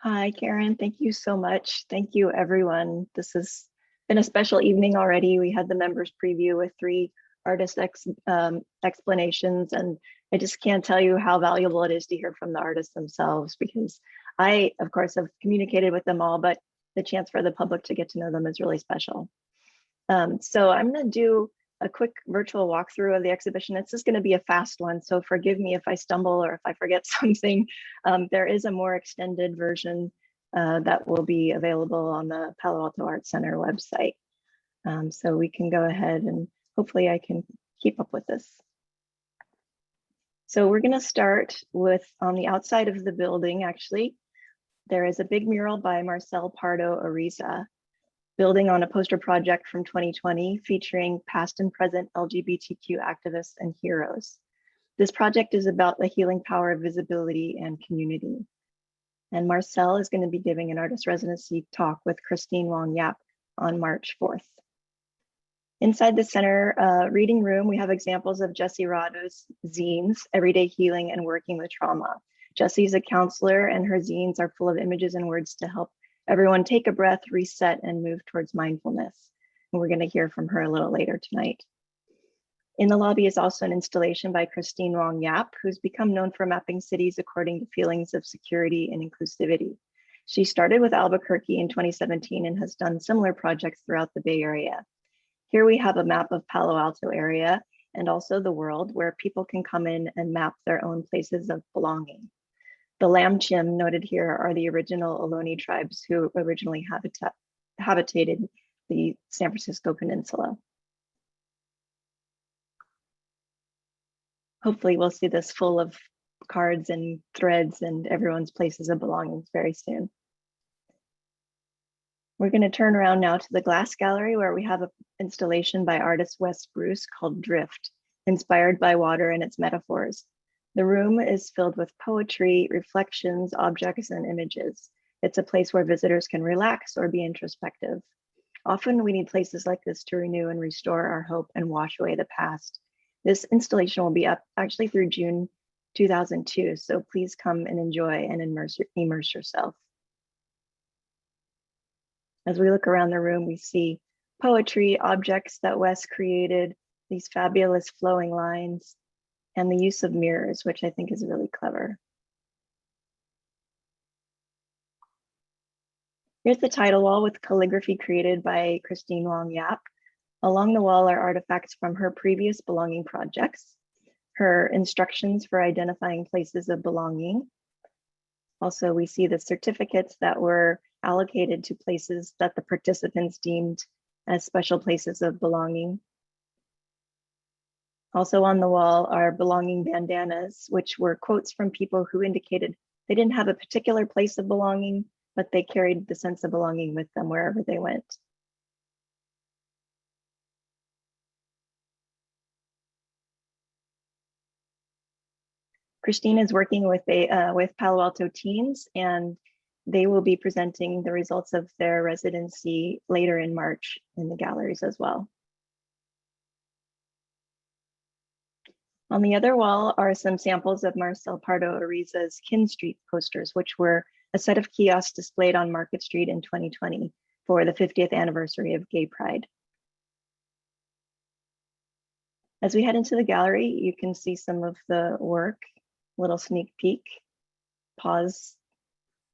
Hi, Karen. Thank you so much. Thank you, everyone. This has been a special evening already. We had the members preview with three explanations, and I just can't tell you how valuable it is to hear from the artists themselves because I, of course, have communicated with them all, but the chance for the public to get to know them is really special. So I'm going to do a quick virtual walkthrough of the exhibition. It's just going to be a fast one, so forgive me if I stumble or if I forget something. There is a more extended version that will be available on the Palo Alto Art Center website. So we can go ahead and hopefully I can keep up with this. So we're going to start with on the outside of the building, actually, there is a big mural by Marcel, Pardo, Ariza, building on a poster project from 2020 featuring past and present LGBTQ activists and heroes. This project is about the healing power of visibility and community. And Marcel is going to be giving an artist residency talk with Christine Wong Yap on March 4th. Inside the center reading room, we have examples of Jessi Rado's zines, Everyday Healing and Working with Trauma. Jessi is a counselor and her zines are full of images and words to help everyone take a breath, reset, and move towards mindfulness. And we're going to hear from her a little later tonight. In the lobby is also an installation by Christine Wong Yap, who's become known for mapping cities according to feelings of security and inclusivity. She started with Albuquerque in 2017 and has done similar projects throughout the Bay Area. Here we have a map of Palo Alto area and also the world where people can come in and map their own places of belonging. The Lamchim noted here are the original Ohlone tribes who originally habitated the San Francisco Peninsula. Hopefully we'll see this full of cards and threads and everyone's places of belongings very soon. We're going to turn around now to the glass gallery where we have an installation by artist Wes Bruce called Drift, inspired by water and its metaphors. The room is filled with poetry, reflections, objects, and images. It's a place where visitors can relax or be introspective. Often we need places like this to renew and restore our hope and wash away the past. This installation will be up actually through June 2002, so please come and enjoy and immerse yourself. As we look around the room, we see poetry, objects that Wes created, these fabulous flowing lines, and the use of mirrors, which I think is really clever. Here's the title wall with calligraphy created by Christine Wong Yap. Along the wall are artifacts from her previous belonging projects, her instructions for identifying places of belonging. Also, we see the certificates that were allocated to places that the participants deemed as special places of belonging. Also on the wall are belonging bandanas, which were quotes from people who indicated they didn't have a particular place of belonging, but they carried the sense of belonging with them wherever they went. Christine is working with Palo Alto teens, and they will be presenting the results of their residency later in March in the galleries as well. On the other wall are some samples of Marcel Pardo Ariza's Kin Street posters, which were a set of kiosks displayed on Market Street in 2020 for the 50th anniversary of Gay Pride. As we head into the gallery, you can see some of the work, little sneak peek, pause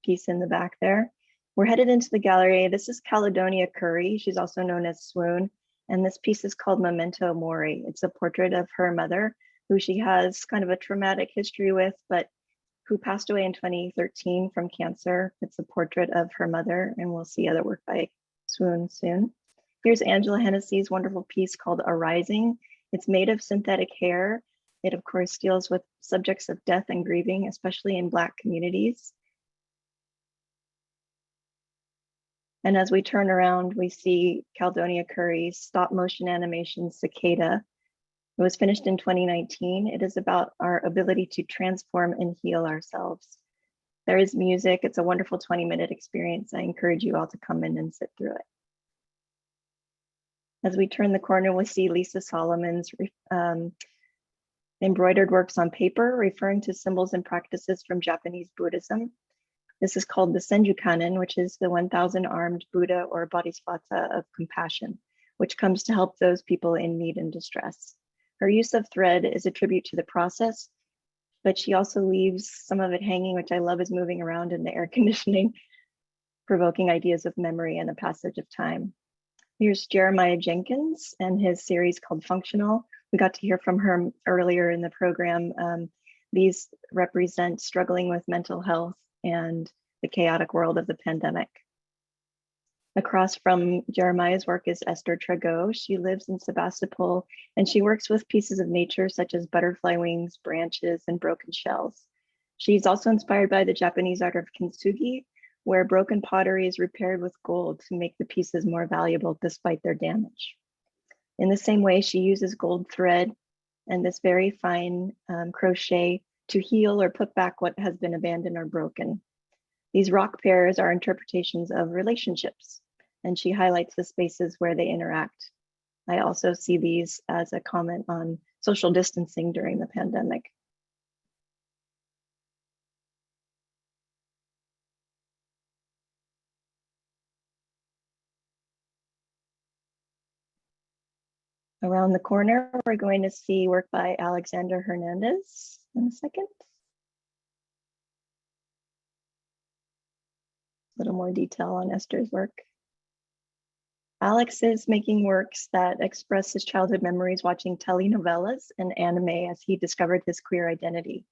piece in the back there. We're headed into the gallery. This is Caledonia Curry. She's also known as Swoon. And this piece is called Memento Mori. It's a portrait of her mother, who she has kind of a traumatic history with, but who passed away in 2013 from cancer. It's a portrait of her mother, and we'll see other work by Swoon soon. Here's Angela Hennessy's wonderful piece called Arising. It's made of synthetic hair. It, of course, deals with subjects of death and grieving, especially in Black communities. And as we turn around, we see Caledonia Curry's stop motion animation, Cicada. It was finished in 2019. It is about our ability to transform and heal ourselves. There is music. It's a wonderful 20-minute experience. I encourage you all to come in and sit through it. As we turn the corner, we see Lisa Solomon's embroidered works on paper, referring to symbols and practices from Japanese Buddhism. This is called the Senju Kanon, which is the 1,000 armed Buddha or Bodhisattva of compassion, which comes to help those people in need and distress. Her use of thread is a tribute to the process, but she also leaves some of it hanging, which I love, is moving around in the air conditioning, provoking ideas of memory and the passage of time. Here's Jeremiah Jenkins and his series called Functional. We got to hear from her earlier in the program. These represent struggling with mental health and the chaotic world of the pandemic. Across from Jeremiah's work is Esther Traugot. She lives in Sebastopol and she works with pieces of nature such as butterfly wings, branches, and broken shells. She's also inspired by the Japanese art of kintsugi, where broken pottery is repaired with gold to make the pieces more valuable despite their damage. In the same way, she uses gold thread and this very fine crochet to heal or put back what has been abandoned or broken. These rock pairs are interpretations of relationships, and she highlights the spaces where they interact. I also see these as a comment on social distancing during the pandemic. Around the corner, we're going to see work by Alexander Hernandez in a second. A little more detail on Esther's work. Alex is making works that express his childhood memories watching telenovelas and anime as he discovered his queer identity.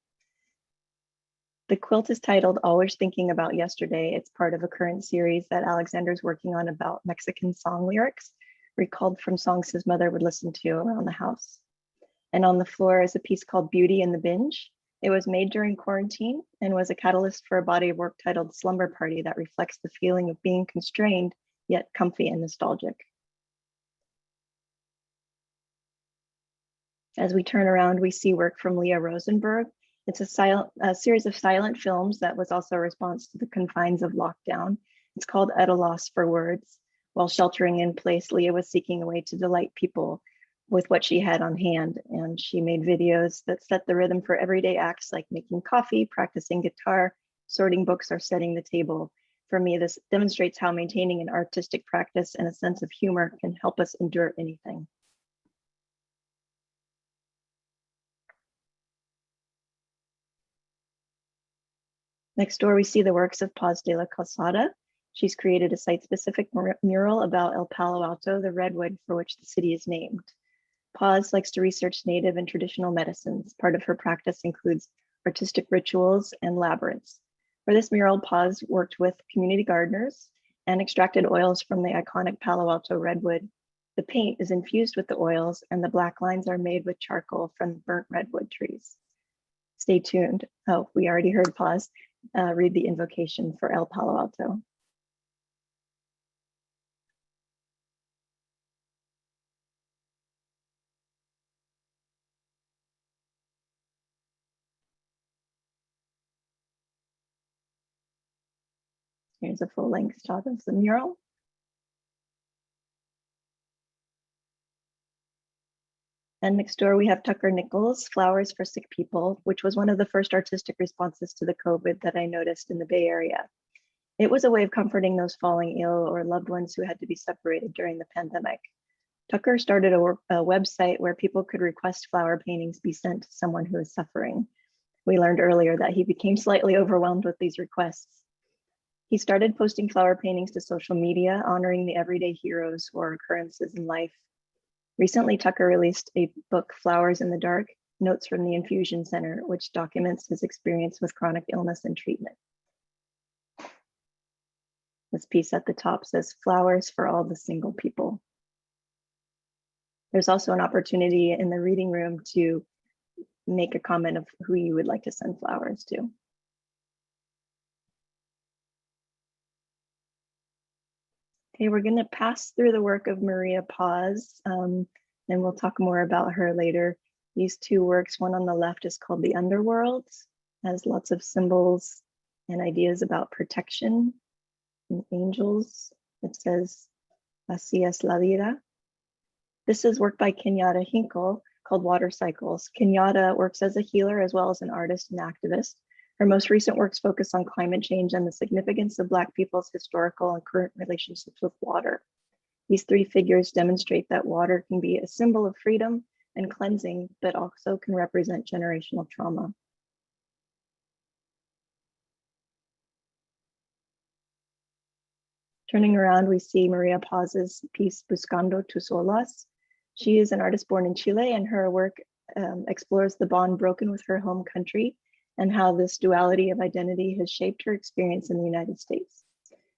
The quilt is titled Always Thinking About Yesterday. It's part of a current series that Alexander's working on about Mexican song lyrics, recalled from songs his mother would listen to around the house. And on the floor is a piece called Beauty in the Binge. It was made during quarantine and was a catalyst for a body of work titled Slumber Party that reflects the feeling of being constrained, yet comfy and nostalgic. As we turn around, we see work from Leah Rosenberg. It's a series of silent films that was also a response to the confines of lockdown. It's called At a Loss for Words. While sheltering in place, Leah was seeking a way to delight people with what she had on hand. And she made videos that set the rhythm for everyday acts like making coffee, practicing guitar, sorting books, or setting the table. For me, this demonstrates how maintaining an artistic practice and a sense of humor can help us endure anything. Next door, we see the works of Paz de la Calzada. She's created a site-specific mural about El Palo Alto, the redwood for which the city is named. Paz likes to research native and traditional medicines. Part of her practice includes artistic rituals and labyrinths. For this mural, Paz worked with community gardeners and extracted oils from the iconic Palo Alto redwood. The paint is infused with the oils and the black lines are made with charcoal from burnt redwood trees. Stay tuned. Oh, we already heard Paz read the invocation for El Palo Alto. Here's a full-length shot of the mural. And next door, we have Tucker Nichols, Flowers for Sick People, which was one of the first artistic responses to the COVID that I noticed in the Bay Area. It was a way of comforting those falling ill or loved ones who had to be separated during the pandemic. Tucker started a website where people could request flower paintings be sent to someone who is suffering. We learned earlier that he became slightly overwhelmed with these requests. He started posting flower paintings to social media, honoring the everyday heroes or occurrences in life. Recently, Tucker released a book, Flowers in the Dark, Notes from the Infusion Center, which documents his experience with chronic illness and treatment. This piece at the top says, Flowers for all the single people. There's also an opportunity in the reading room to make a comment of who you would like to send flowers to. Okay, we're going to pass through the work of Maria Paz, and we'll talk more about her later. These two works, one on the left is called The Underworld, has lots of symbols and ideas about protection and angels. It says, Así es la vida. This is work by Kenyatta Hinkle called Water Cycles. Kenyatta works as a healer as well as an artist and activist. Her most recent works focus on climate change and the significance of Black people's historical and current relationships with water. These three figures demonstrate that water can be a symbol of freedom and cleansing, but also can represent generational trauma. Turning around, we see Maria Paz's piece, Buscando tus olas. She is an artist born in Chile, and her work explores the bond broken with her home country and how this duality of identity has shaped her experience in the United States.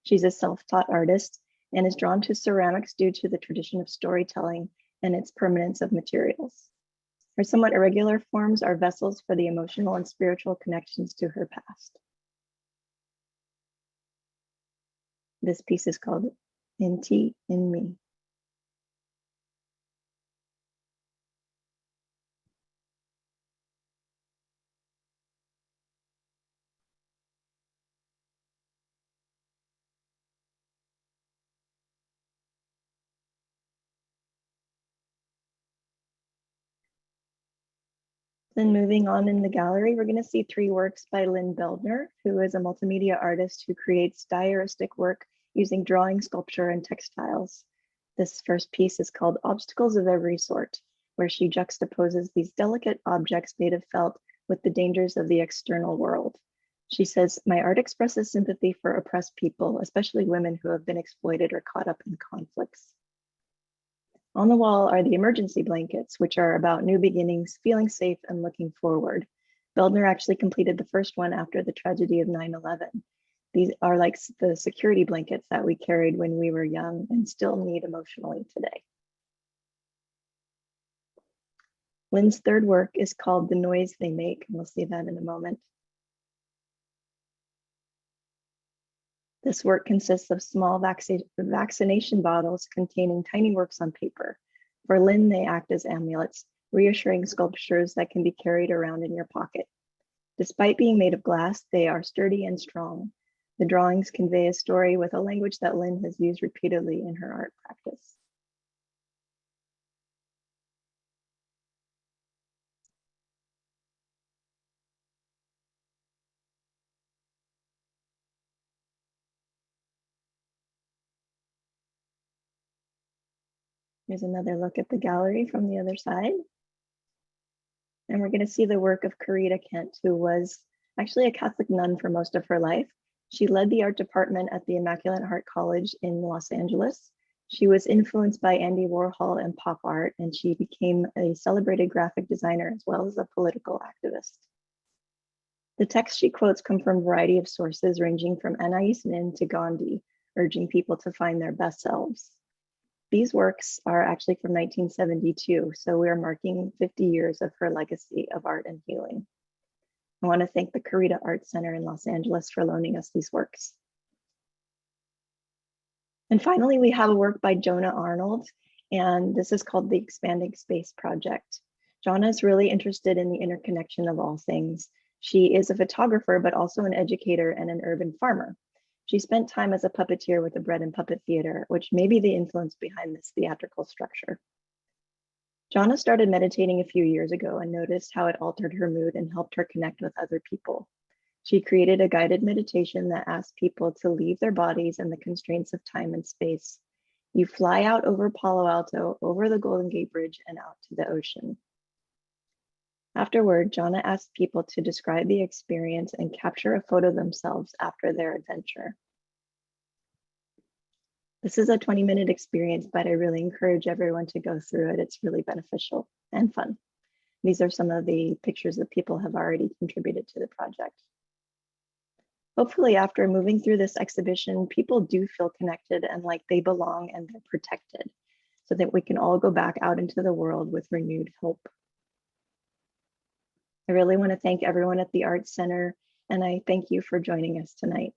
She's a self-taught artist and is drawn to ceramics due to the tradition of storytelling and its permanence of materials. Her somewhat irregular forms are vessels for the emotional and spiritual connections to her past. This piece is called In Ti, In Me. Then moving on in the gallery, we're going to see three works by Lynn Beldner, who is a multimedia artist who creates diaristic work using drawing, sculpture, and textiles. This first piece is called Obstacles of Every Sort, where she juxtaposes these delicate objects made of felt with the dangers of the external world. She says, "My art expresses sympathy for oppressed people, especially women who have been exploited or caught up in conflicts." On the wall are the emergency blankets, which are about new beginnings, feeling safe, and looking forward. Beldner actually completed the first one after the tragedy of 9/11. These are like the security blankets that we carried when we were young and still need emotionally today. Lynn's third work is called The Noise They Make, and we'll see that in a moment. This work consists of small vaccination bottles containing tiny works on paper. For Lynn, they act as amulets, reassuring sculptures that can be carried around in your pocket. Despite being made of glass, they are sturdy and strong. The drawings convey a story with a language that Lynn has used repeatedly in her art practice. Here's another look at the gallery from the other side. And we're going to see the work of Corita Kent, who was actually a Catholic nun for most of her life. She led the art department at the Immaculate Heart College in Los Angeles. She was influenced by Andy Warhol and pop art, and she became a celebrated graphic designer as well as a political activist. The texts she quotes come from a variety of sources, ranging from Anais Nin to Gandhi, urging people to find their best selves. These works are actually from 1972, so we're marking 50 years of her legacy of art and healing. I want to thank the Corita Art Center in Los Angeles for loaning us these works. And finally, we have a work by Johnna Arnold, and this is called the Expanding Space Project. Johnna is really interested in the interconnection of all things. She is a photographer, but also an educator and an urban farmer. She spent time as a puppeteer with the Bread and Puppet Theater, which may be the influence behind this theatrical structure. Johnna started meditating a few years ago and noticed how it altered her mood and helped her connect with other people. She created a guided meditation that asked people to leave their bodies and the constraints of time and space. You fly out over Palo Alto, over the Golden Gate Bridge, and out to the ocean. Afterward, Johnna asked people to describe the experience and capture a photo themselves after their adventure. This is a 20-minute experience, but I really encourage everyone to go through it. It's really beneficial and fun. These are some of the pictures that people have already contributed to the project. Hopefully, after moving through this exhibition, people do feel connected and like they belong and they're protected, so that we can all go back out into the world with renewed hope. I really want to thank everyone at the Arts Center, and I thank you for joining us tonight.